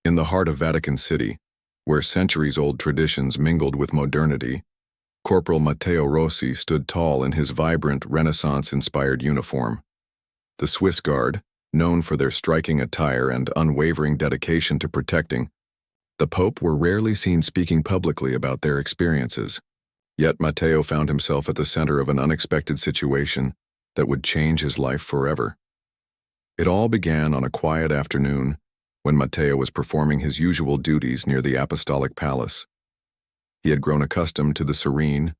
In the heart of Vatican City, where centuries-old traditions mingled with modernity, Corporal Matteo Rossi stood tall in his vibrant, Renaissance-inspired uniform. The Swiss Guard, known for their striking attire and unwavering dedication to protecting the Pope, were rarely seen speaking publicly about their experiences. Yet Matteo found himself at the center of an unexpected situation that would change his life forever. It all began on a quiet afternoon when Matteo was performing his usual duties near the Apostolic Palace. He had grown accustomed to the serene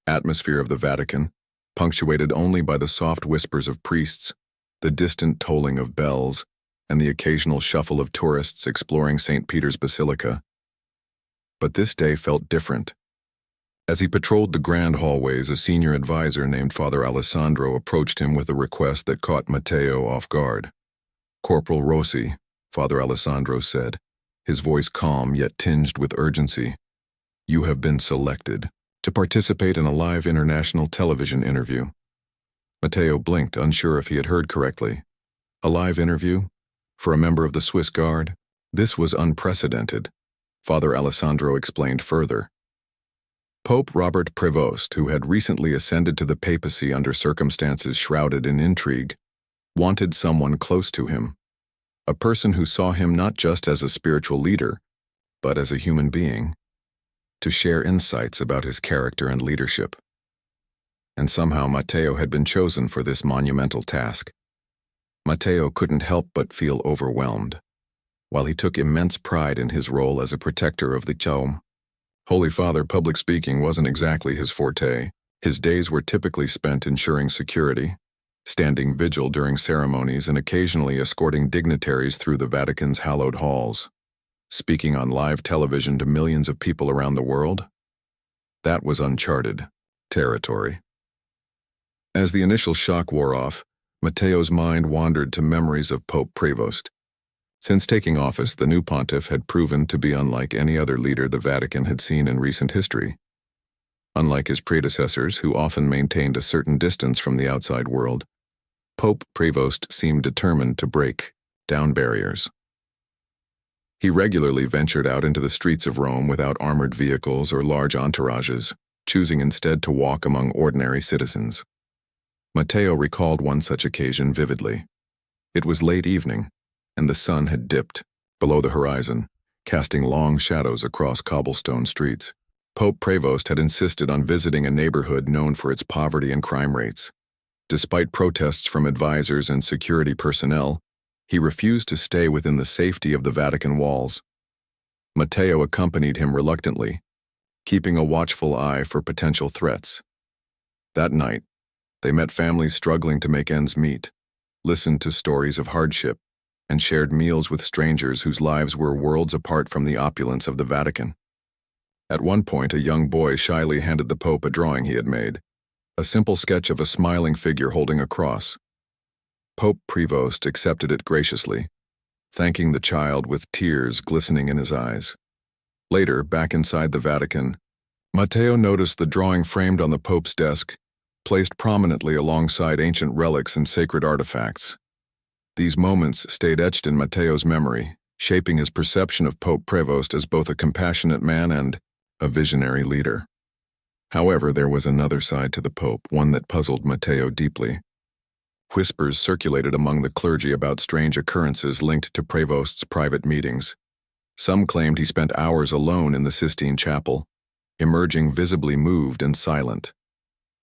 atmosphere of the Vatican, punctuated only by the soft whispers of priests, the distant tolling of bells, and the occasional shuffle of tourists exploring St. Peter's Basilica. But this day felt different. As he patrolled the grand hallways, a senior advisor named Father Alessandro approached him with a request that caught Matteo off guard. "Corporal Rossi," Father Alessandro said, his voice calm yet tinged with urgency, "you have been selected to participate in a live international television interview." Matteo blinked, unsure if he had heard correctly. A live interview? For a member of the Swiss Guard? This was unprecedented. Father Alessandro explained further. Pope Robert Prevost, who had recently ascended to the papacy under circumstances shrouded in intrigue, wanted someone close to him, a person who saw him not just as a spiritual leader, but as a human being, to share insights about his character and leadership. And somehow Matteo had been chosen for this monumental task. Matteo couldn't help but feel overwhelmed. While he took immense pride in his role as a protector of the Chaume, Holy Father, public speaking wasn't exactly his forte. His days were typically spent ensuring security, standing vigil during ceremonies, and occasionally escorting dignitaries through the Vatican's hallowed halls. Speaking on live television to millions of people around the world? That was uncharted territory. As the initial shock wore off, Matteo's mind wandered to memories of Pope Prevost. Since taking office, the new pontiff had proven to be unlike any other leader the Vatican had seen in recent history. Unlike his predecessors, who often maintained a certain distance from the outside world, Pope Prevost seemed determined to break down barriers. He regularly ventured out into the streets of Rome without armored vehicles or large entourages, choosing instead to walk among ordinary citizens. Matteo recalled one such occasion vividly. It was late evening, and the sun had dipped below the horizon, casting long shadows across cobblestone streets. Pope Prevost had insisted on visiting a neighborhood known for its poverty and crime rates. Despite protests from advisors and security personnel, he refused to stay within the safety of the Vatican walls. Matteo accompanied him reluctantly, keeping a watchful eye for potential threats. That night, they met families struggling to make ends meet, listened to stories of hardship, and shared meals with strangers whose lives were worlds apart from the opulence of the Vatican. At one point, a young boy shyly handed the Pope a drawing he had made, a simple sketch of a smiling figure holding a cross. Pope Prevost accepted it graciously, thanking the child with tears glistening in his eyes. Later, back inside the Vatican, Matteo noticed the drawing framed on the Pope's desk, placed prominently alongside ancient relics and sacred artifacts. These moments stayed etched in Matteo's memory, shaping his perception of Pope Prevost as both a compassionate man and a visionary leader. However, there was another side to the Pope, one that puzzled Matteo deeply. Whispers circulated among the clergy about strange occurrences linked to Prevost's private meetings. Some claimed he spent hours alone in the Sistine Chapel, emerging visibly moved and silent.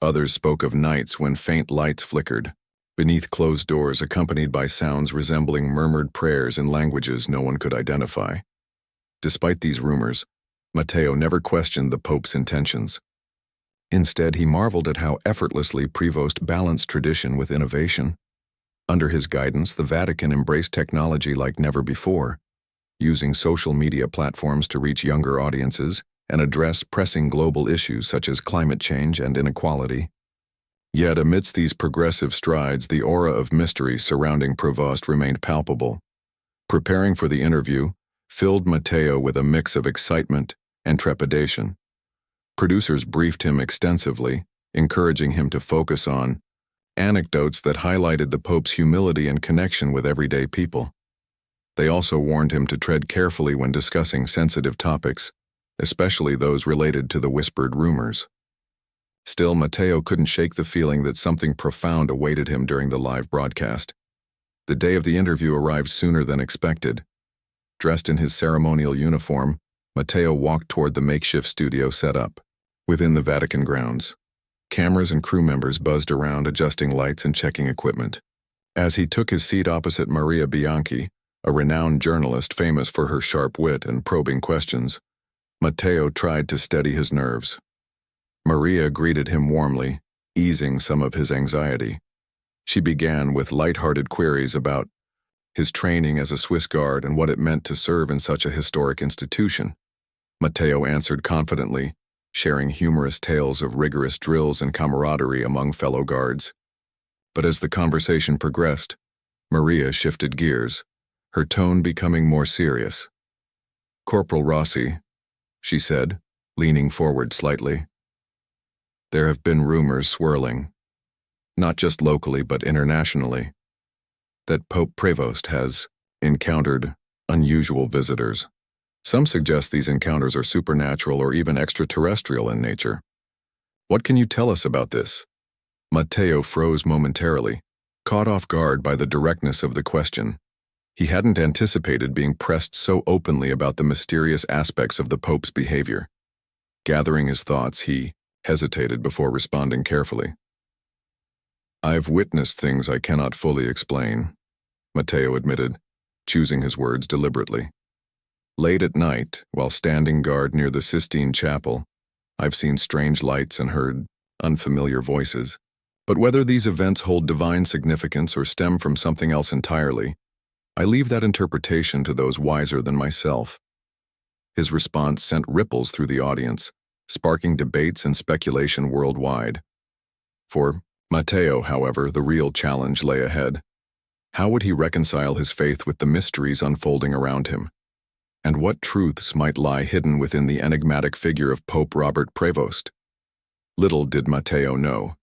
Others spoke of nights when faint lights flickered, beneath closed doors, accompanied by sounds resembling murmured prayers in languages no one could identify. Despite these rumors, Matteo never questioned the Pope's intentions. Instead, he marveled at how effortlessly Prevost balanced tradition with innovation. Under his guidance, the Vatican embraced technology like never before, using social media platforms to reach younger audiences and address pressing global issues such as climate change and inequality. Yet amidst these progressive strides, the aura of mystery surrounding Prevost remained palpable. Preparing for the interview filled Matteo with a mix of excitement and trepidation. Producers briefed him extensively, encouraging him to focus on anecdotes that highlighted the Pope's humility and connection with everyday people. They also warned him to tread carefully when discussing sensitive topics, especially those related to the whispered rumors. Still, Matteo couldn't shake the feeling that something profound awaited him during the live broadcast. The day of the interview arrived sooner than expected. Dressed in his ceremonial uniform, Matteo walked toward the makeshift studio set up within the Vatican grounds. Cameras and crew members buzzed around, adjusting lights and checking equipment. As he took his seat opposite Maria Bianchi, a renowned journalist famous for her sharp wit and probing questions, Matteo tried to steady his nerves. Maria greeted him warmly, easing some of his anxiety. She began with light-hearted queries about his training as a Swiss Guard and what it meant to serve in such a historic institution. Matteo answered confidently, sharing humorous tales of rigorous drills and camaraderie among fellow guards. But as the conversation progressed, Maria shifted gears, her tone becoming more serious. "Corporal Rossi," she said, leaning forward slightly. "There have been rumors swirling, not just locally but internationally, that Pope Prevost has encountered unusual visitors. Some suggest these encounters are supernatural or even extraterrestrial in nature. What can you tell us about this?" Matteo froze momentarily, caught off guard by the directness of the question. He hadn't anticipated being pressed so openly about the mysterious aspects of the Pope's behavior. Gathering his thoughts, he hesitated before responding carefully. "I've witnessed things I cannot fully explain," Matteo admitted, choosing his words deliberately. "Late at night, while standing guard near the Sistine Chapel, I've seen strange lights and heard unfamiliar voices. But whether these events hold divine significance or stem from something else entirely, I leave that interpretation to those wiser than myself." His response sent ripples through the audience, sparking debates and speculation worldwide. For Matteo, however, the real challenge lay ahead. How would he reconcile his faith with the mysteries unfolding around him? And what truths might lie hidden within the enigmatic figure of Pope Robert Prevost? Little did Matteo know.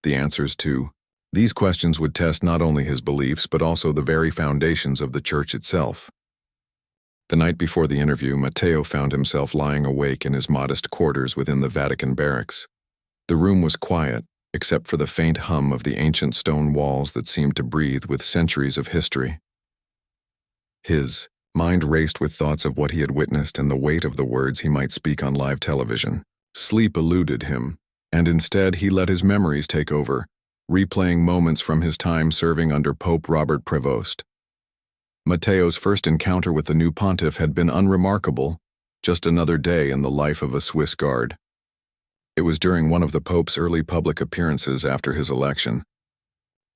The answers to these questions would test not only his beliefs but also the very foundations of the Church itself. The night before the interview, Matteo found himself lying awake in his modest quarters within the Vatican barracks. The room was quiet, except for the faint hum of the ancient stone walls that seemed to breathe with centuries of history. His mind raced with thoughts of what he had witnessed and the weight of the words he might speak on live television. Sleep eluded him, and instead he let his memories take over, replaying moments from his time serving under Pope Robert Prevost. Matteo's first encounter with the new pontiff had been unremarkable, just another day in the life of a Swiss Guard. It was during one of the Pope's early public appearances after his election.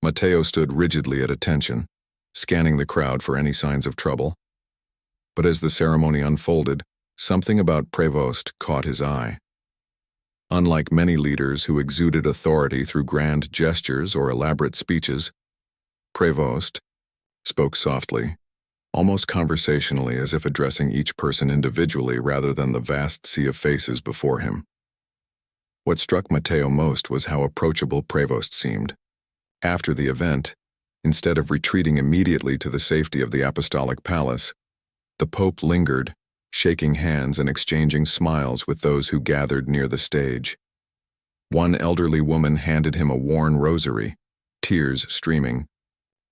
Matteo stood rigidly at attention, scanning the crowd for any signs of trouble. But as the ceremony unfolded, something about Prevost caught his eye. Unlike many leaders who exuded authority through grand gestures or elaborate speeches, Prevost spoke softly, almost conversationally, as if addressing each person individually rather than the vast sea of faces before him. What struck Matteo most was how approachable Prevost seemed. After the event, instead of retreating immediately to the safety of the Apostolic Palace, the Pope lingered, shaking hands and exchanging smiles with those who gathered near the stage. One elderly woman handed him a worn rosary, tears streaming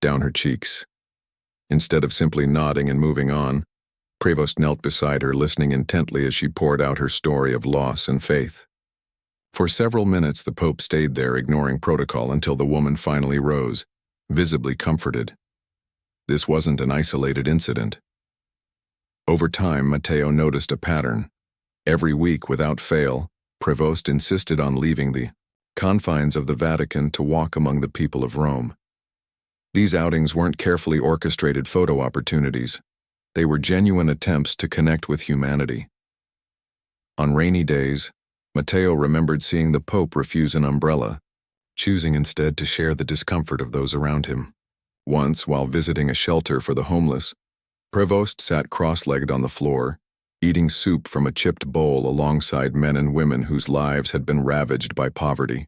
down her cheeks. Instead of simply nodding and moving on, Prevost knelt beside her, listening intently as she poured out her story of loss and faith. For several minutes the Pope stayed there, ignoring protocol, until the woman finally rose, visibly comforted. This wasn't an isolated incident. Over time, Matteo noticed a pattern. Every week, without fail, Prevost insisted on leaving the confines of the Vatican to walk among the people of Rome. These outings weren't carefully orchestrated photo opportunities. They were genuine attempts to connect with humanity. On rainy days, Matteo remembered seeing the Pope refuse an umbrella, choosing instead to share the discomfort of those around him. Once, while visiting a shelter for the homeless, Prevost sat cross-legged on the floor, eating soup from a chipped bowl alongside men and women whose lives had been ravaged by poverty.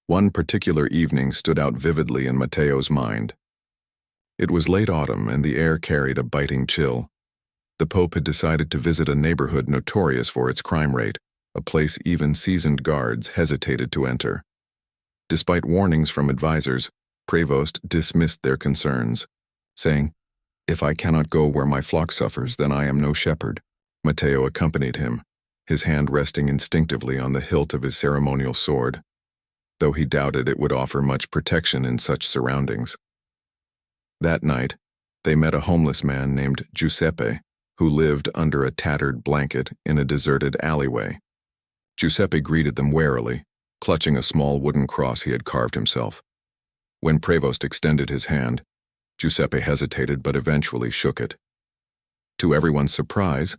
One particular evening stood out vividly in Matteo's mind. It was late autumn and the air carried a biting chill. The Pope had decided to visit a neighborhood notorious for its crime rate, a place even seasoned guards hesitated to enter. Despite warnings from advisors, Prevost dismissed their concerns, saying, "If I cannot go where my flock suffers, then I am no shepherd." Matteo accompanied him, his hand resting instinctively on the hilt of his ceremonial sword, though he doubted it would offer much protection in such surroundings. That night, they met a homeless man named Giuseppe, who lived under a tattered blanket in a deserted alleyway. Giuseppe greeted them warily, clutching a small wooden cross he had carved himself. When Prevost extended his hand, Giuseppe hesitated but eventually shook it. To everyone's surprise,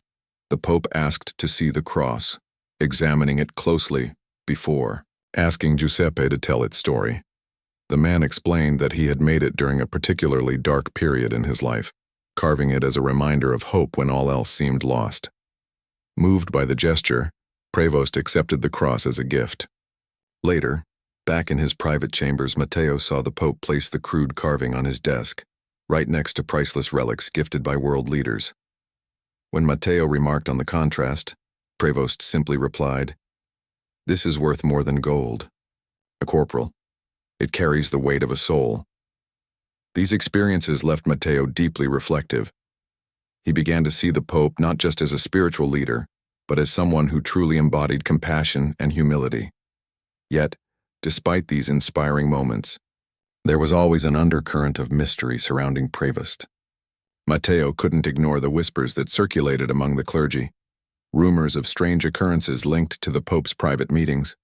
the Pope asked to see the cross, examining it closely before asking Giuseppe to tell its story. The man explained that he had made it during a particularly dark period in his life, carving it as a reminder of hope when all else seemed lost. Moved by the gesture, Prevost accepted the cross as a gift. Later, back in his private chambers, Matteo saw the Pope place the crude carving on his desk, right next to priceless relics gifted by world leaders. When Matteo remarked on the contrast, Prevost simply replied, "This is worth more than gold. A corporal. It carries the weight of a soul." These experiences left Matteo deeply reflective. He began to see the Pope not just as a spiritual leader, but as someone who truly embodied compassion and humility. Yet, despite these inspiring moments, there was always an undercurrent of mystery surrounding Prevost. Matteo couldn't ignore the whispers that circulated among the clergy, rumors of strange occurrences linked to the Pope's private meetings.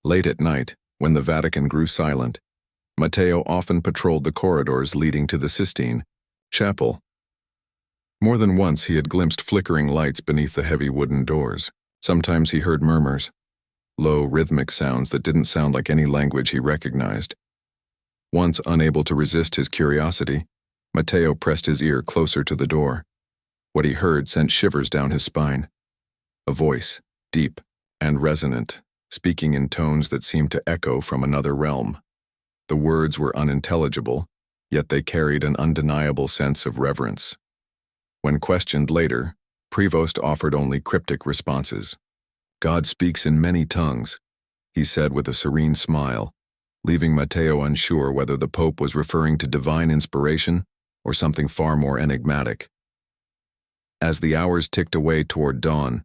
Late at night, when the Vatican grew silent, Matteo often patrolled the corridors leading to the Sistine Chapel. More than once he had glimpsed flickering lights beneath the heavy wooden doors. Sometimes he heard murmurs, low rhythmic sounds that didn't sound like any language he recognized. Once unable to resist his curiosity, Matteo pressed his ear closer to the door. What he heard sent shivers down his spine. A voice, deep and resonant, speaking in tones that seemed to echo from another realm. The words were unintelligible, yet they carried an undeniable sense of reverence. When questioned later, Prevost offered only cryptic responses. "God speaks in many tongues," he said with a serene smile, leaving Matteo unsure whether the Pope was referring to divine inspiration or something far more enigmatic. As the hours ticked away toward dawn,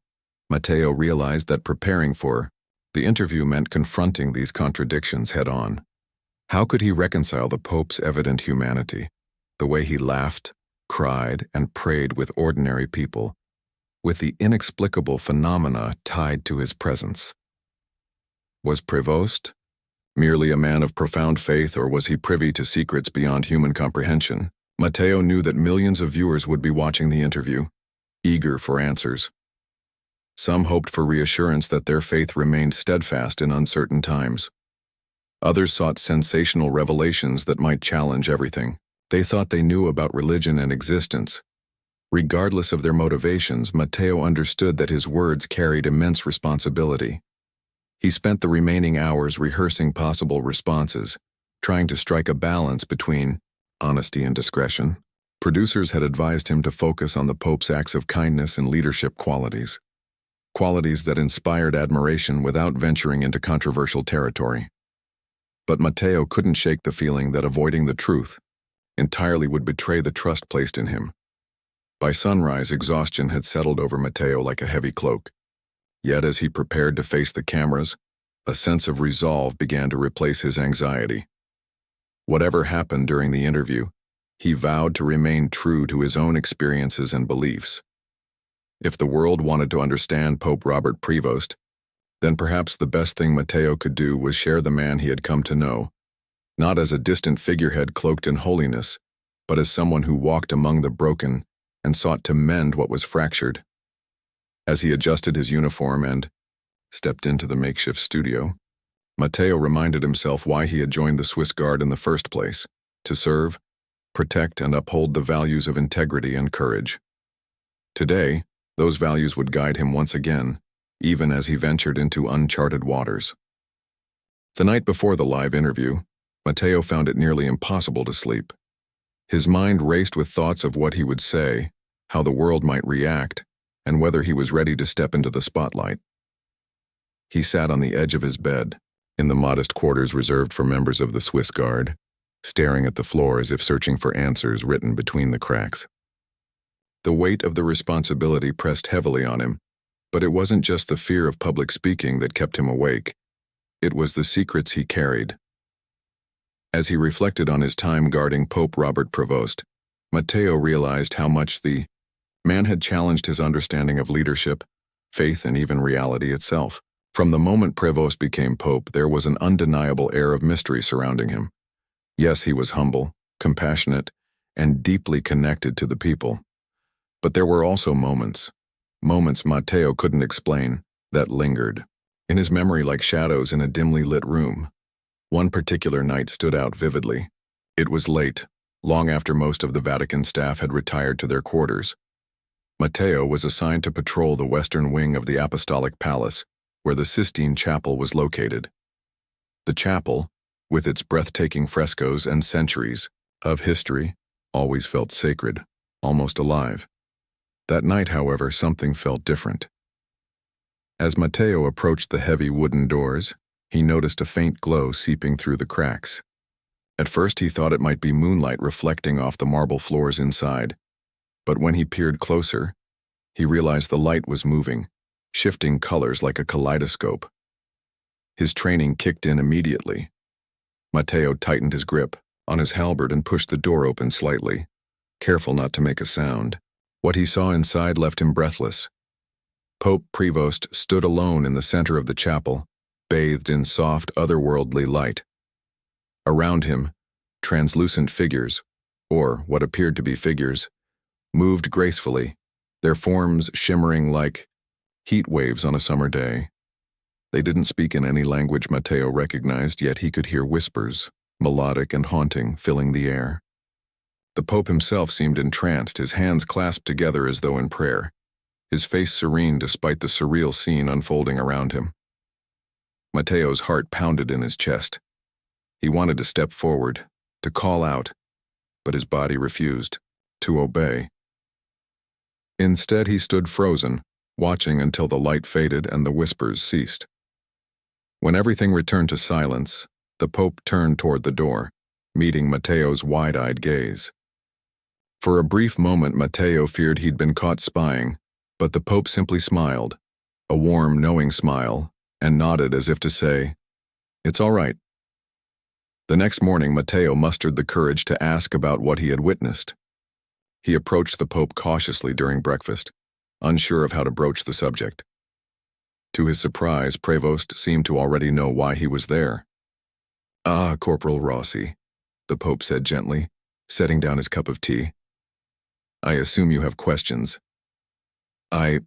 Matteo realized that preparing for the interview meant confronting these contradictions head-on. How could he reconcile the Pope's evident humanity, the way he laughed, cried, and prayed with ordinary people, with the inexplicable phenomena tied to his presence? Was Prevost merely a man of profound faith, or was he privy to secrets beyond human comprehension? Matteo knew that millions of viewers would be watching the interview, eager for answers. Some hoped for reassurance that their faith remained steadfast in uncertain times. Others sought sensational revelations that might challenge everything. They thought they knew about religion and existence. Regardless of their motivations, Matteo understood that his words carried immense responsibility. He spent the remaining hours rehearsing possible responses, trying to strike a balance between honesty and discretion. Producers had advised him to focus on the Pope's acts of kindness and leadership qualities that inspired admiration without venturing into controversial territory. But Matteo couldn't shake the feeling that avoiding the truth entirely would betray the trust placed in him. By sunrise, exhaustion had settled over Matteo like a heavy cloak. Yet as he prepared to face the cameras, a sense of resolve began to replace his anxiety. Whatever happened during the interview, he vowed to remain true to his own experiences and beliefs. If the world wanted to understand Pope Robert Prevost, then perhaps the best thing Matteo could do was share the man he had come to know, not as a distant figurehead cloaked in holiness, but as someone who walked among the broken and sought to mend what was fractured. As he adjusted his uniform and stepped into the makeshift studio, Matteo reminded himself why he had joined the Swiss Guard in the first place: to serve, protect, and uphold the values of integrity and courage. Today, those values would guide him once again, even as he ventured into uncharted waters. The night before the live interview, Matteo found it nearly impossible to sleep. His mind raced with thoughts of what he would say, how the world might react, and whether he was ready to step into the spotlight. He sat on the edge of his bed, in the modest quarters reserved for members of the Swiss Guard, staring at the floor as if searching for answers written between the cracks. The weight of the responsibility pressed heavily on him, but it wasn't just the fear of public speaking that kept him awake. It was the secrets he carried. As he reflected on his time guarding Pope Robert Prevost, Matteo realized how much the man had challenged his understanding of leadership, faith, and even reality itself. From the moment Prevost became Pope, there was an undeniable air of mystery surrounding him. Yes, he was humble, compassionate, and deeply connected to the people. But there were also moments Matteo couldn't explain, that lingered, in his memory like shadows in a dimly lit room. One particular night stood out vividly. It was late, long after most of the Vatican staff had retired to their quarters. Matteo was assigned to patrol the western wing of the Apostolic Palace, where the Sistine Chapel was located. The chapel, with its breathtaking frescoes and centuries of history, always felt sacred, almost alive. That night, however, something felt different. As Matteo approached the heavy wooden doors, he noticed a faint glow seeping through the cracks. At first he thought it might be moonlight reflecting off the marble floors inside, but when he peered closer, he realized the light was moving, shifting colors like a kaleidoscope. His training kicked in immediately. Matteo tightened his grip on his halberd and pushed the door open slightly, careful not to make a sound. What he saw inside left him breathless. Pope Prevost stood alone in the center of the chapel, bathed in soft, otherworldly light. Around him, translucent figures, or what appeared to be figures, moved gracefully, their forms shimmering like heat waves on a summer day. They didn't speak in any language Matteo recognized, yet he could hear whispers, melodic and haunting, filling the air. The Pope himself seemed entranced, his hands clasped together as though in prayer, his face serene despite the surreal scene unfolding around him. Matteo's heart pounded in his chest. He wanted to step forward, to call out, but his body refused to obey. Instead, he stood frozen, watching until the light faded and the whispers ceased. When everything returned to silence, the Pope turned toward the door, meeting Matteo's wide-eyed gaze. For a brief moment, Matteo feared he'd been caught spying, but the Pope simply smiled, a warm, knowing smile, and nodded as if to say, "It's all right." The next morning, Matteo mustered the courage to ask about what he had witnessed. He approached the Pope cautiously during breakfast, unsure of how to broach the subject. To his surprise, Prevost seemed to already know why he was there. "Ah, Corporal Rossi," the Pope said gently, setting down his cup of tea. "I assume you have questions." I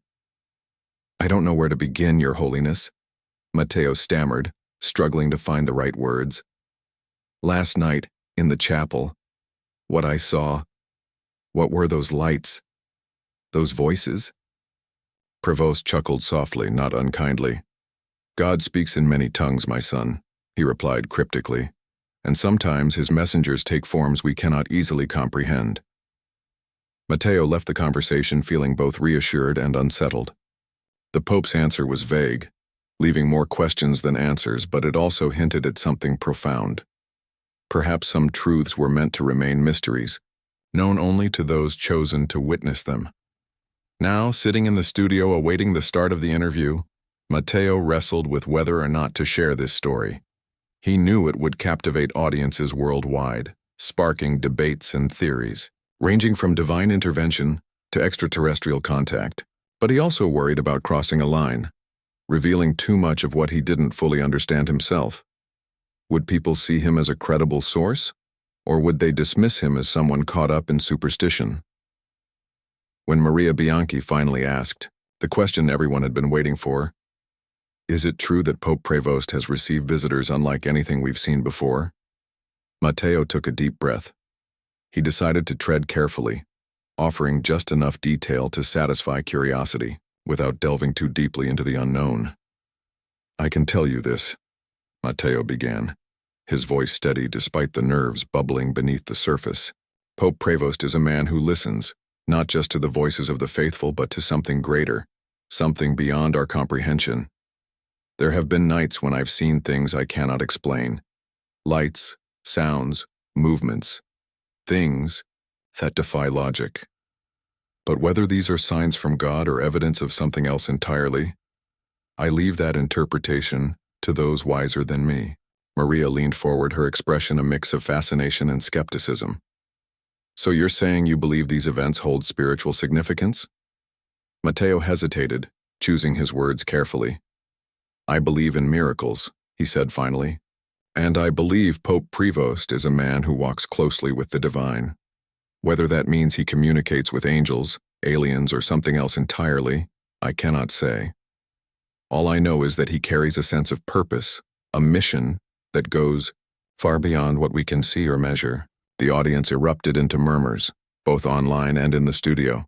don't know where to begin, Your Holiness," Matteo stammered, struggling to find the right words. "Last night, in the chapel, what I saw, what were those lights? Those voices?" Prevost chuckled softly, not unkindly. "God speaks in many tongues, my son," he replied cryptically, "and sometimes his messengers take forms we cannot easily comprehend." Matteo left the conversation feeling both reassured and unsettled. The Pope's answer was vague, leaving more questions than answers, but it also hinted at something profound. Perhaps some truths were meant to remain mysteries, known only to those chosen to witness them. Now, sitting in the studio awaiting the start of the interview, Matteo wrestled with whether or not to share this story. He knew it would captivate audiences worldwide, sparking debates and theories, ranging from divine intervention to extraterrestrial contact. But he also worried about crossing a line, revealing too much of what he didn't fully understand himself. Would people see him as a credible source, or would they dismiss him as someone caught up in superstition? When Maria Bianchi finally asked, the question everyone had been waiting for, "Is it true that Pope Prevost has received visitors unlike anything we've seen before?" Matteo took a deep breath. He decided to tread carefully, offering just enough detail to satisfy curiosity, without delving too deeply into the unknown. "I can tell you this," Matteo began, his voice steady despite the nerves bubbling beneath the surface. Pope Prevost is a man who listens, not just to the voices of the faithful but to something greater, something beyond our comprehension. There have been nights when I've seen things I cannot explain. Lights, sounds, movements, things that defy logic. But whether these are signs from God or evidence of something else entirely, I leave that interpretation to those wiser than me. Maria leaned forward, her expression a mix of fascination and skepticism. So you're saying you believe these events hold spiritual significance? Matteo hesitated, choosing his words carefully. I believe in miracles, he said finally, and I believe Pope Prevost is a man who walks closely with the divine. Whether that means he communicates with angels, aliens, or something else entirely, I cannot say. All I know is that he carries a sense of purpose, a mission that goes far beyond what we can see or measure. The audience erupted into murmurs, both online and in the studio.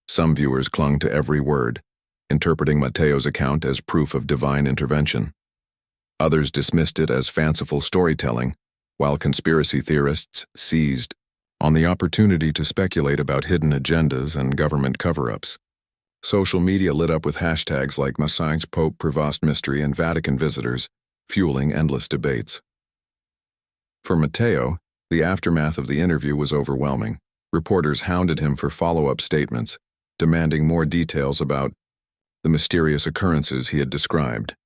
Some viewers clung to every word, interpreting Matteo's account as proof of divine intervention. Others dismissed it as fanciful storytelling, while conspiracy theorists seized on the opportunity to speculate about hidden agendas and government cover-ups. Social media lit up with hashtags like Messiah's Pope Prevost Mystery and Vatican Visitors, fueling endless debates. For Matteo, the aftermath of the interview was overwhelming. Reporters hounded him for follow-up statements, demanding more details about the mysterious occurrences he had described.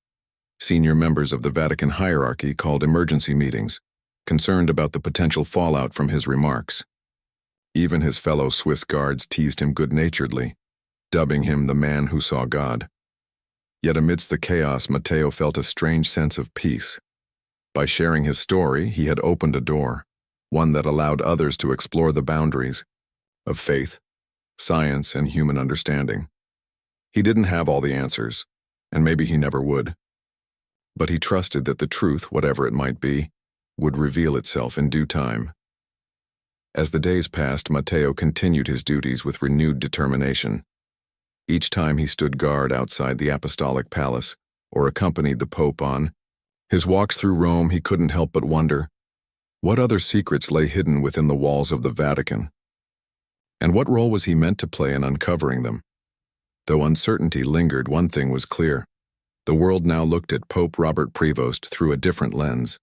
Senior members of the Vatican hierarchy called emergency meetings, concerned about the potential fallout from his remarks. Even his fellow Swiss guards teased him good-naturedly, dubbing him the man who saw God. Yet amidst the chaos, Matteo felt a strange sense of peace. By sharing his story, he had opened a door, one that allowed others to explore the boundaries of faith, science, and human understanding. He didn't have all the answers, and maybe he never would. But he trusted that the truth, whatever it might be, would reveal itself in due time. As the days passed, Matteo continued his duties with renewed determination. Each time he stood guard outside the apostolic palace or accompanied the Pope on his walks through Rome, he couldn't help but wonder, what other secrets lay hidden within the walls of the Vatican? And what role was he meant to play in uncovering them? Though uncertainty lingered, one thing was clear. The world now looked at Pope Robert Prevost through a different lens.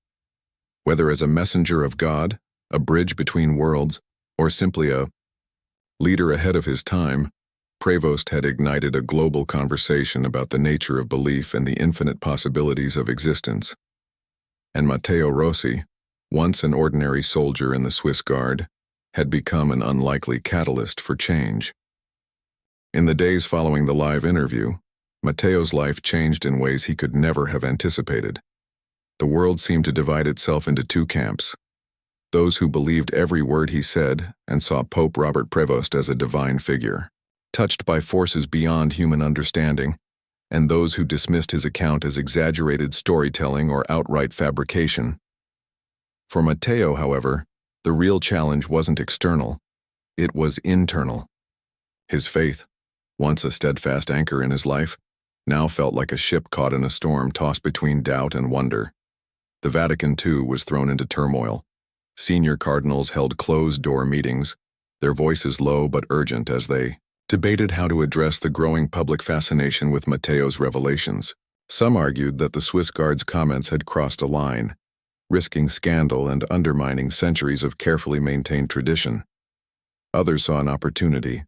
Whether as a messenger of God, a bridge between worlds, or simply a leader ahead of his time, Prevost had ignited a global conversation about the nature of belief and the infinite possibilities of existence. And Matteo Rossi, once an ordinary soldier in the Swiss Guard, had become an unlikely catalyst for change. In the days following the live interview, Matteo's life changed in ways he could never have anticipated. The world seemed to divide itself into two camps: those who believed every word he said and saw Pope Robert Prevost as a divine figure, touched by forces beyond human understanding, and those who dismissed his account as exaggerated storytelling or outright fabrication. For Matteo, however, the real challenge wasn't external, it was internal. His faith, once a steadfast anchor in his life, now felt like a ship caught in a storm tossed between doubt and wonder. The Vatican, too, was thrown into turmoil. Senior cardinals held closed-door meetings, their voices low but urgent as they debated how to address the growing public fascination with Matteo's revelations. Some argued that the Swiss Guard's comments had crossed a line, risking scandal and undermining centuries of carefully maintained tradition. Others saw an opportunity,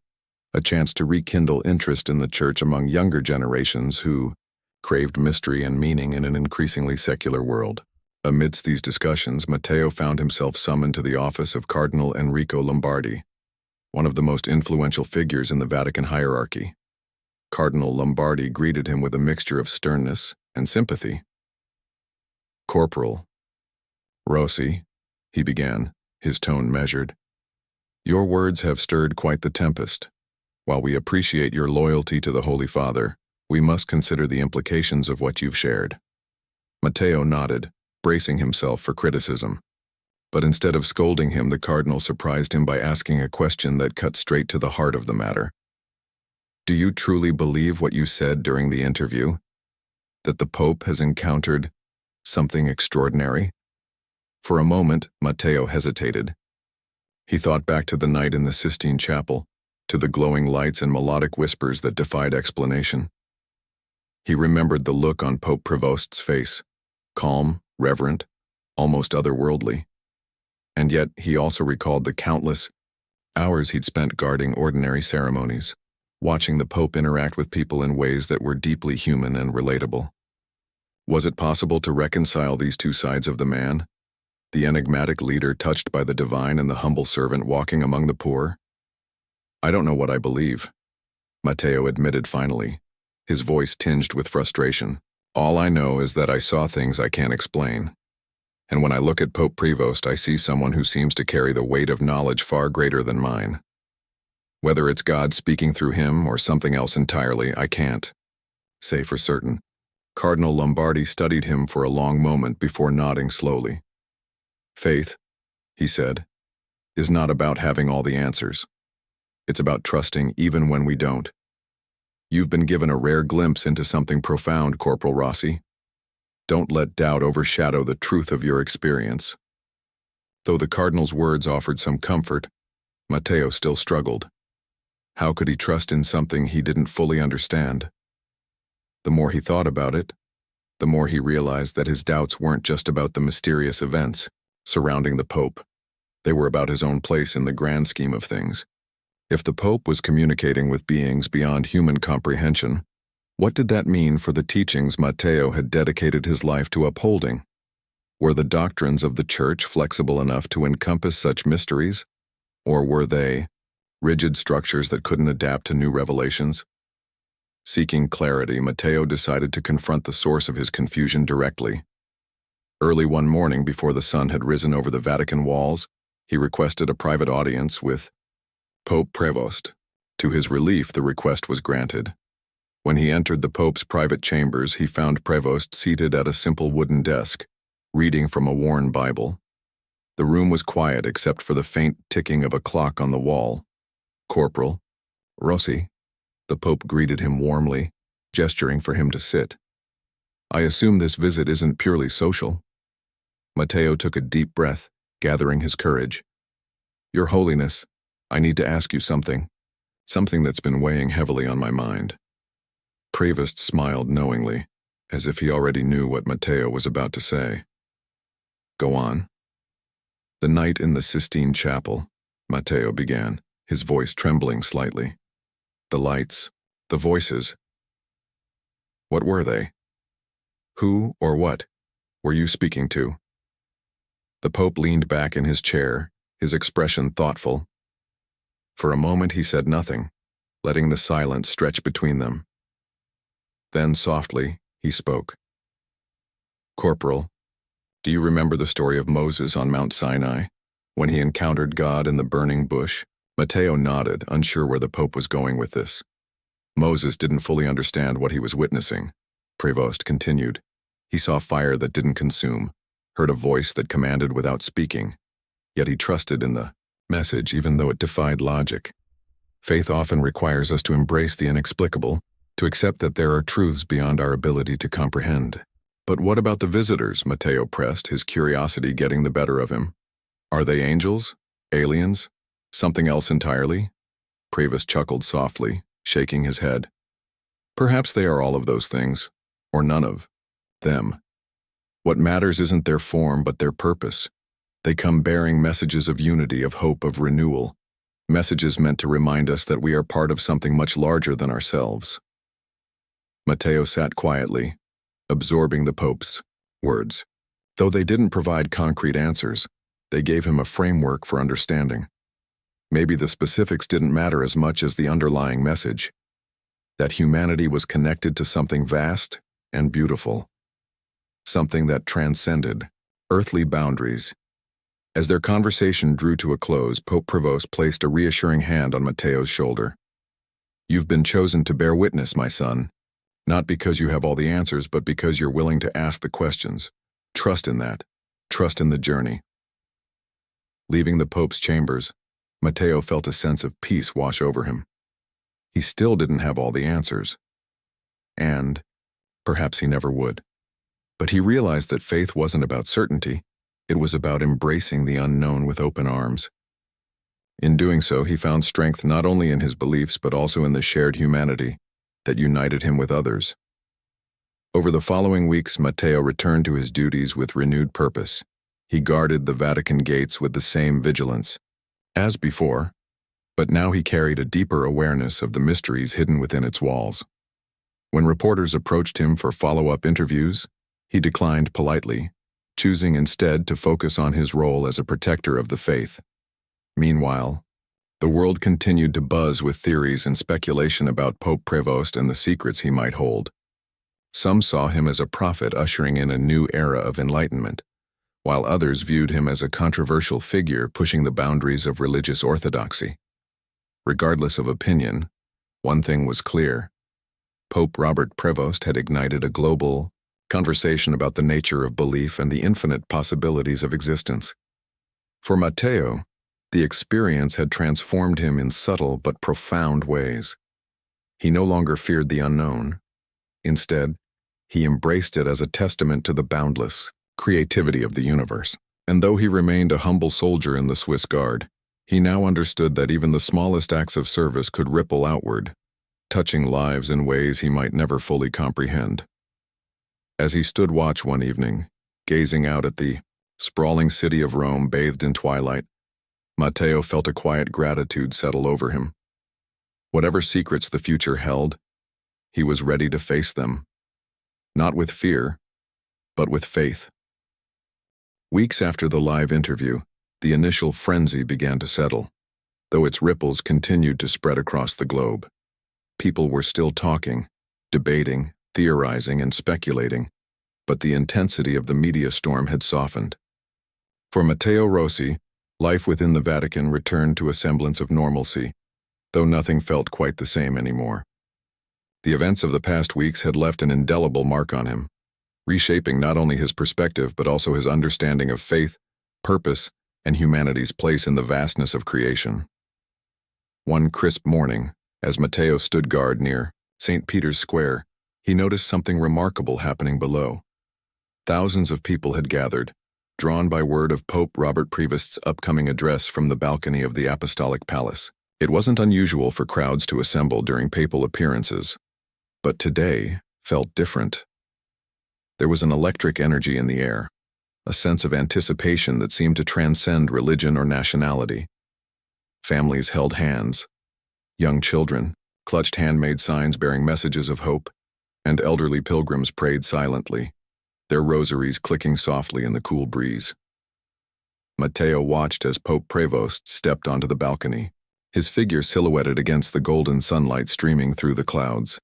a chance to rekindle interest in the Church among younger generations who craved mystery and meaning in an increasingly secular world. Amidst these discussions, Matteo found himself summoned to the office of Cardinal Enrico Lombardi, one of the most influential figures in the Vatican hierarchy. Cardinal Lombardi greeted him with a mixture of sternness and sympathy. "Corporal Rossi," he began, his tone measured, "your words have stirred quite the tempest. While we appreciate your loyalty to the Holy Father, we must consider the implications of what you've shared." Matteo nodded, bracing himself for criticism. But instead of scolding him, the cardinal surprised him by asking a question that cut straight to the heart of the matter. "Do you truly believe what you said during the interview? That the Pope has encountered something extraordinary?" For a moment, Matteo hesitated. He thought back to the night in the Sistine Chapel, to the glowing lights and melodic whispers that defied explanation. He remembered the look on Pope Prevost's face, calm, reverent, almost otherworldly. And yet he also recalled the countless hours he'd spent guarding ordinary ceremonies, watching the Pope interact with people in ways that were deeply human and relatable. Was it possible to reconcile these two sides of the man? The enigmatic leader touched by the divine and the humble servant walking among the poor? "I don't know what I believe," Matteo admitted finally, his voice tinged with frustration. "All I know is that I saw things I can't explain. And when I look at Pope Prevost, I see someone who seems to carry the weight of knowledge far greater than mine. Whether it's God speaking through him or something else entirely, I can't say for certain." Cardinal Lombardi studied him for a long moment before nodding slowly. "Faith," he said, "is not about having all the answers. It's about trusting even when we don't. You've been given a rare glimpse into something profound, Corporal Rossi. Don't let doubt overshadow the truth of your experience." Though the Cardinal's words offered some comfort, Matteo still struggled. How could he trust in something he didn't fully understand? The more he thought about it, the more he realized that his doubts weren't just about the mysterious events surrounding the Pope. They were about his own place in the grand scheme of things. If the Pope was communicating with beings beyond human comprehension, what did that mean for the teachings Matteo had dedicated his life to upholding? Were the doctrines of the Church flexible enough to encompass such mysteries? Or were they rigid structures that couldn't adapt to new revelations? Seeking clarity, Matteo decided to confront the source of his confusion directly. Early one morning, before the sun had risen over the Vatican walls, he requested a private audience with Pope Prevost. To his relief, the request was granted. When he entered the Pope's private chambers, he found Prevost seated at a simple wooden desk, reading from a worn Bible. The room was quiet except for the faint ticking of a clock on the wall. "Corporal Rossi," the Pope greeted him warmly, gesturing for him to sit. "I assume this visit isn't purely social." Matteo took a deep breath, gathering his courage. "Your Holiness, I need to ask you something that's been weighing heavily on my mind." Prevost smiled knowingly, as if he already knew what Matteo was about to say. "Go on." "The night in the Sistine Chapel," Matteo began, his voice trembling slightly. "The lights, the voices. What were they? Who or what were you speaking to?" The Pope leaned back in his chair, his expression thoughtful. For a moment he said nothing, letting the silence stretch between them. Then softly, he spoke. "Corporal, do you remember the story of Moses on Mount Sinai, when he encountered God in the burning bush?" Matteo nodded, unsure where the Pope was going with this. "Moses didn't fully understand what he was witnessing," Prevost continued. "He saw fire that didn't consume, heard a voice that commanded without speaking. Yet he trusted in the message even though it defied logic. Faith often requires us to embrace the inexplicable, to accept that there are truths beyond our ability to comprehend." "But what about the visitors?" Matteo pressed, his curiosity getting the better of him. "Are they angels? Aliens? Something else entirely?" Prevost chuckled softly, shaking his head. "Perhaps they are all of those things, or none of them. What matters isn't their form but their purpose. They come bearing messages of unity, of hope, of renewal, messages meant to remind us that we are part of something much larger than ourselves." Matteo sat quietly, absorbing the Pope's words. Though they didn't provide concrete answers, they gave him a framework for understanding. Maybe the specifics didn't matter as much as the underlying message, that humanity was connected to something vast and beautiful, something that transcended earthly boundaries. As their conversation drew to a close, Pope Prevost placed a reassuring hand on Matteo's shoulder. "You've been chosen to bear witness, my son, not because you have all the answers, but because you're willing to ask the questions. Trust in that. Trust in the journey." Leaving the Pope's chambers, Matteo felt a sense of peace wash over him. He still didn't have all the answers, and perhaps he never would. But he realized that faith wasn't about certainty. It was about embracing the unknown with open arms. In doing so, he found strength not only in his beliefs but also in the shared humanity that united him with others. Over the following weeks, Matteo returned to his duties with renewed purpose. He guarded the Vatican gates with the same vigilance as before, but now he carried a deeper awareness of the mysteries hidden within its walls. When reporters approached him for follow-up interviews, he declined politely, choosing instead to focus on his role as a protector of the faith. Meanwhile, the world continued to buzz with theories and speculation about Pope Prevost and the secrets he might hold. Some saw him as a prophet ushering in a new era of enlightenment, while others viewed him as a controversial figure pushing the boundaries of religious orthodoxy. Regardless of opinion, one thing was clear. Pope Robert Prevost had ignited a global conversation about the nature of belief and the infinite possibilities of existence. For Matteo, the experience had transformed him in subtle but profound ways. He no longer feared the unknown. Instead, he embraced it as a testament to the boundless creativity of the universe. And though he remained a humble soldier in the Swiss Guard, he now understood that even the smallest acts of service could ripple outward, touching lives in ways he might never fully comprehend. As he stood watch one evening, gazing out at the sprawling city of Rome bathed in twilight, Matteo felt a quiet gratitude settle over him. Whatever secrets the future held, he was ready to face them, not with fear, but with faith. Weeks after the live interview, the initial frenzy began to settle, though its ripples continued to spread across the globe. People were still talking, debating, theorizing, and speculating, but the intensity of the media storm had softened. For Matteo Rossi, life within the Vatican returned to a semblance of normalcy, though nothing felt quite the same anymore. The events of the past weeks had left an indelible mark on him, reshaping not only his perspective but also his understanding of faith, purpose, and humanity's place in the vastness of creation. One crisp morning, as Matteo stood guard near St. Peter's Square, he noticed something remarkable happening below. Thousands of people had gathered, drawn by word of Pope Robert Prevost's upcoming address from the balcony of the Apostolic Palace. It wasn't unusual for crowds to assemble during papal appearances, but today felt different. There was an electric energy in the air, a sense of anticipation that seemed to transcend religion or nationality. Families held hands. Young children clutched handmade signs bearing messages of hope, and elderly pilgrims prayed silently, their rosaries clicking softly in the cool breeze. Matteo watched as Pope Prevost stepped onto the balcony, his figure silhouetted against the golden sunlight streaming through the clouds.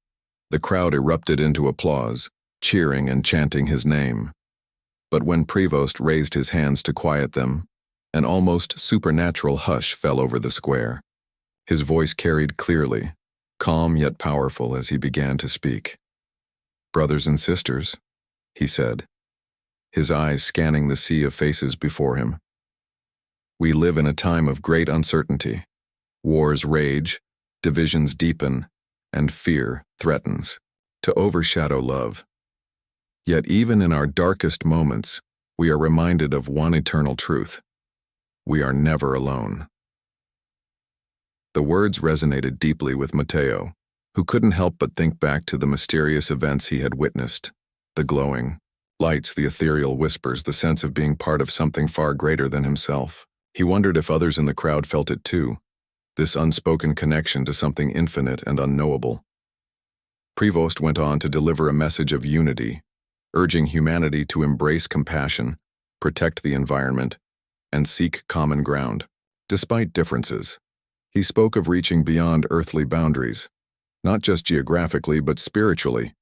The crowd erupted into applause, cheering and chanting his name. But when Prevost raised his hands to quiet them, an almost supernatural hush fell over the square. His voice carried clearly, calm yet powerful as he began to speak. "Brothers and sisters," he said, his eyes scanning the sea of faces before him. "We live in a time of great uncertainty. Wars rage, divisions deepen, and fear threatens to overshadow love. Yet even in our darkest moments, we are reminded of one eternal truth. We are never alone." The words resonated deeply with Matteo, who couldn't help but think back to the mysterious events he had witnessed, the glowing lights, the ethereal whispers, the sense of being part of something far greater than himself. He wondered if others in the crowd felt it too, this unspoken connection to something infinite and unknowable. Prevost went on to deliver a message of unity, urging humanity to embrace compassion, protect the environment, and seek common ground. Despite differences, he spoke of reaching beyond earthly boundaries, not just geographically but spiritually,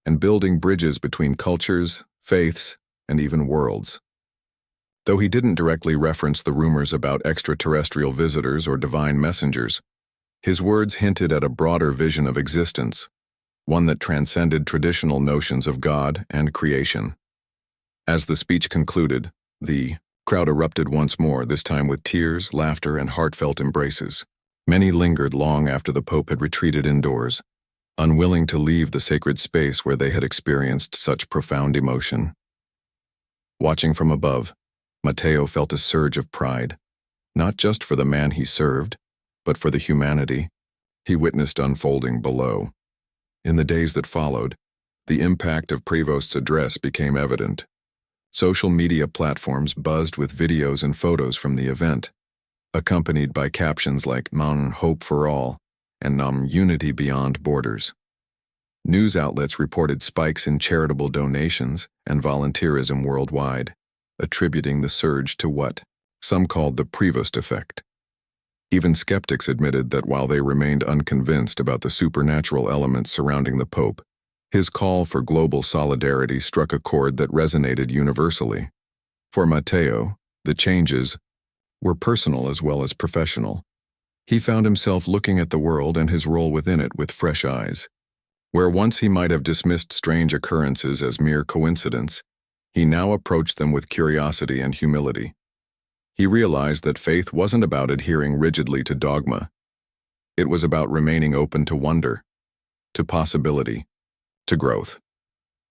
and building bridges between cultures, faiths, and even worlds. Though he didn't directly reference the rumors about extraterrestrial visitors or divine messengers, his words hinted at a broader vision of existence, one that transcended traditional notions of God and creation. As the speech concluded, the crowd erupted once more, this time with tears, laughter, and heartfelt embraces. Many lingered long after the Pope had retreated indoors, unwilling to leave the sacred space where they had experienced such profound emotion. Watching from above, Matteo felt a surge of pride, not just for the man he served, but for the humanity he witnessed unfolding below. In the days that followed, the impact of Prevost's address became evident. Social media platforms buzzed with videos and photos from the event, accompanied by captions like Hope for All and Unity Beyond Borders. News outlets reported spikes in charitable donations and volunteerism worldwide, attributing the surge to what some called the Prevost effect. Even skeptics admitted that while they remained unconvinced about the supernatural elements surrounding the Pope, his call for global solidarity struck a chord that resonated universally. For Matteo, the changes were personal as well as professional. He found himself looking at the world and his role within it with fresh eyes. Where once he might have dismissed strange occurrences as mere coincidence, he now approached them with curiosity and humility. He realized that faith wasn't about adhering rigidly to dogma. It was about remaining open to wonder, to possibility, to growth.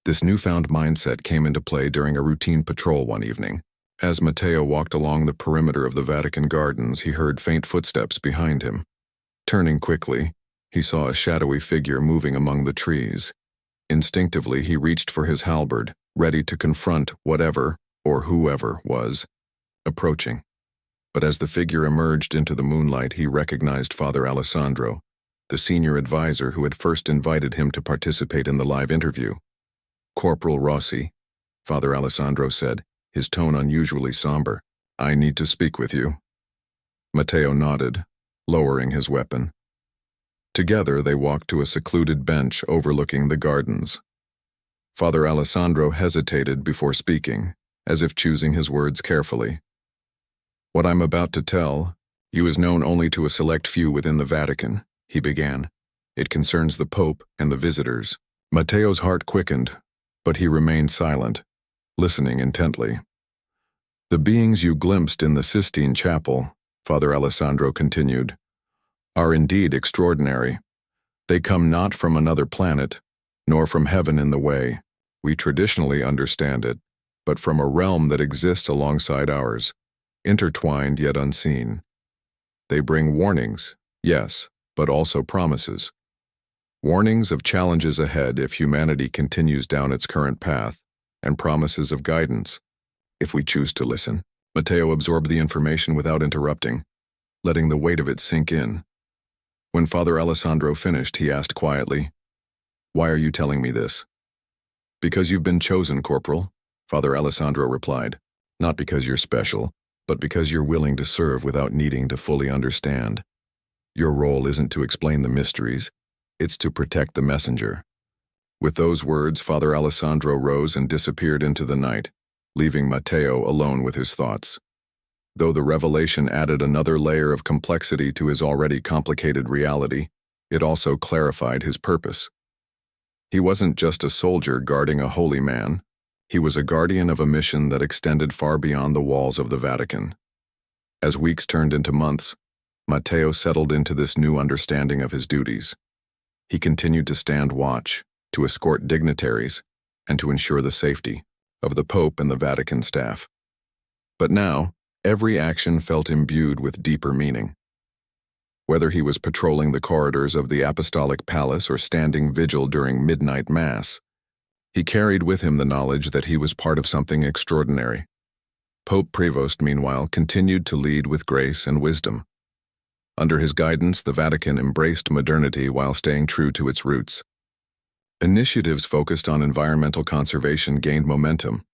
This newfound mindset came into play during a routine patrol one evening. As Matteo walked along the perimeter of the Vatican gardens, he heard faint footsteps behind him. Turning quickly, he saw a shadowy figure moving among the trees. Instinctively, he reached for his halberd, ready to confront whatever or whoever was approaching. But as the figure emerged into the moonlight, he recognized Father Alessandro, the senior advisor who had first invited him to participate in the live interview. "Corporal Rossi," Father Alessandro said, his tone unusually somber. "I need to speak with you." Matteo nodded, lowering his weapon. Together they walked to a secluded bench overlooking the gardens. Father Alessandro hesitated before speaking, as if choosing his words carefully. "What I'm about to tell you is known only to a select few within the Vatican," he began. "It concerns the Pope and the visitors." Matteo's heart quickened, but he remained silent, listening intently. "The beings you glimpsed in the Sistine Chapel," Father Alessandro continued, "are indeed extraordinary. They come not from another planet, nor from heaven in the way we traditionally understand it, but from a realm that exists alongside ours, intertwined yet unseen. They bring warnings, yes, but also promises. Warnings of challenges ahead if humanity continues down its current path, and promises of guidance if we choose to listen." Matteo absorbed the information without interrupting, letting the weight of it sink in. When Father Alessandro finished, he asked quietly, "Why are you telling me this?" "Because you've been chosen, Corporal," Father Alessandro replied. "Not because you're special, but because you're willing to serve without needing to fully understand. Your role isn't to explain the mysteries, it's to protect the messenger." With those words, Father Alessandro rose and disappeared into the night, leaving Matteo alone with his thoughts. Though the revelation added another layer of complexity to his already complicated reality, it also clarified his purpose. He wasn't just a soldier guarding a holy man. He was a guardian of a mission that extended far beyond the walls of the Vatican. As weeks turned into months, Matteo settled into this new understanding of his duties. He continued to stand watch, to escort dignitaries, and to ensure the safety of the Pope and the Vatican staff. But now, every action felt imbued with deeper meaning. Whether he was patrolling the corridors of the Apostolic Palace or standing vigil during midnight Mass, he carried with him the knowledge that he was part of something extraordinary. Pope Prevost, meanwhile, continued to lead with grace and wisdom. Under his guidance, the Vatican embraced modernity while staying true to its roots. Initiatives focused on environmental conservation gained momentum.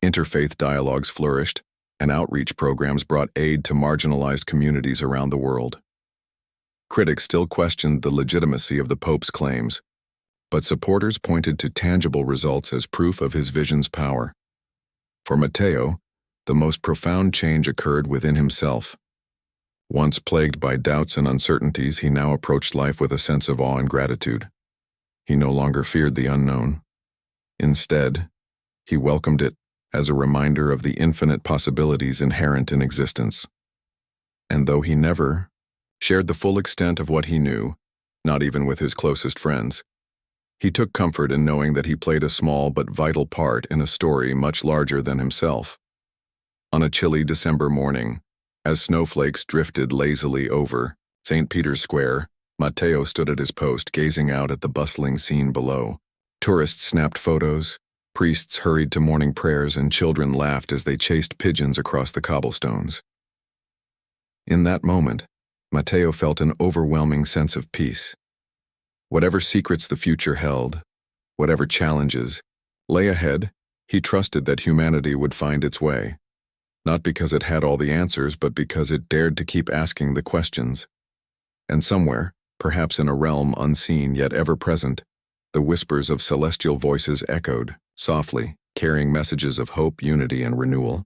Interfaith dialogues flourished, and outreach programs brought aid to marginalized communities around the world. Critics still questioned the legitimacy of the Pope's claims, but supporters pointed to tangible results as proof of his vision's power. For Matteo, the most profound change occurred within himself. Once plagued by doubts and uncertainties, he now approached life with a sense of awe and gratitude. He no longer feared the unknown. Instead, he welcomed it as a reminder of the infinite possibilities inherent in existence. And though he never shared the full extent of what he knew, not even with his closest friends, he took comfort in knowing that he played a small but vital part in a story much larger than himself. On a chilly December morning, As snowflakes drifted lazily over St. Peter's Square, Matteo stood at his post, gazing out at the bustling scene below. Tourists snapped photos, priests hurried to morning prayers, and children laughed as they chased pigeons across the cobblestones. In that moment, Matteo felt an overwhelming sense of peace. Whatever secrets the future held, whatever challenges lay ahead, he trusted that humanity would find its way. Not because it had all the answers, but because it dared to keep asking the questions. And somewhere, perhaps in a realm unseen yet ever-present, the whispers of celestial voices echoed, softly, carrying messages of hope, unity, and renewal.